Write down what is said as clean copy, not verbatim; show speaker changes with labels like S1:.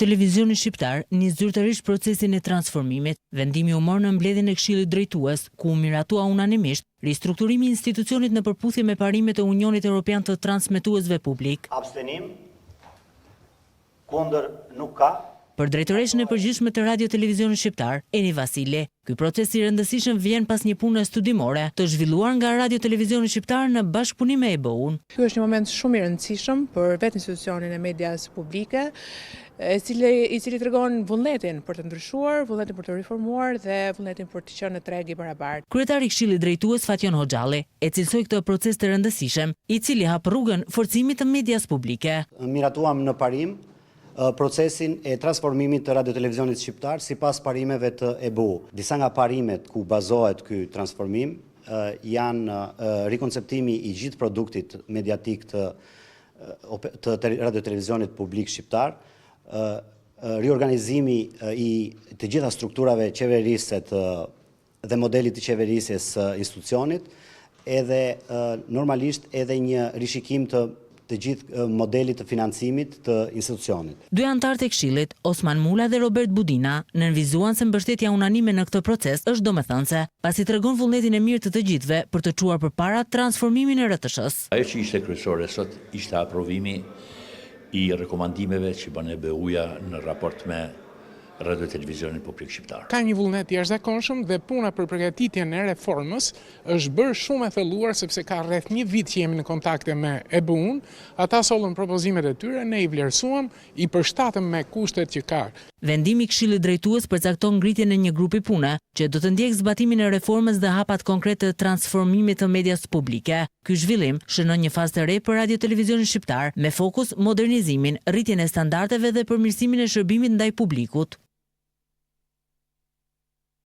S1: Televizioni shqiptar nis zyrtarisht procesin e transformimit. Vendimi u mor në mbledhjen e Këshillit Drejtues, ku u miratua unanimisht ristrukturimi i institucionit në përputhje me parimet e Unionit Evropian të transmetuesve publik.
S2: Abstenim, kundër nuk ka.
S1: Për drejtoreshën e përgjithshme të Radio Televizionit Shqiptar, Eni Vasile, ky proces i rëndësishëm vjen pas një pune studimore të zhvilluar nga Radio Televizioni Shqiptar në bashkëpunim me EBU-n.
S3: Ky është një moment shumë i rëndësishëm për vetë institucionin e medias publike, i cili tregon vullnetin për të ndryshuar, vullnetin për të reformuar dhe vullnetin për të qenë në treg i barabartë.
S1: Kryetari i Këshillit Drejtues Fatjon Hoxhalli e cilësoi këtë proces të rëndësishëm, i cili hap rrugën forcimit të medias publike.
S2: Miratuam në parim procesin e transformimit të Radio Televizionit Shqiptar sipas parimeve të EBU. Disa nga parimet ku bazohet ky transformim janë rikonceptimi i gjithë produktit mediatik të Radio Televizionit Publik Shqiptar, riorganizimi i të gjitha strukturave qeverise dhe modelit të qeverisjes së institucionit, edhe normalisht edhe një rishikim të gjithë modelit të financimit të institucionit.
S1: Dy anëtarët e Këshillit, Osman Mula dhe Robert Budina, nënvizuan se mbështetja unanime në këtë proces është domethënëse, pasi tregon vullnetin e mirë të gjithëve për të çuar përpara transformimin e RTS-s.
S4: Ajo që ishte kryesore sot ishte aprovimi i rekomandimeve që bën EBU-ja në raport me Radio Televizionit Publik Shqiptar.
S5: Ka një vullnet i jashtëzakonshëm dhe puna për përgatitjen e reformës është bërë shumë e thelluar sepse ka rreth një vit që jemi në kontakte me EBU-n, ata sollën propozimet e tyre, ne i vlerësuam, i përshtatëm me kushtet që ka.
S1: Vendimi i Këshillit Drejtues përcakton ngritjen e një grupi pune që do të ndjekë zbatimin e reformës dhe hapat konkrete të transformimit të medias publike. Ky zhvillim shënon një fazë të re për Radio Televizionin Shqiptar me fokus modernizimin, rritjen e standardeve dhe përmirësimin e shërbimit ndaj publikut.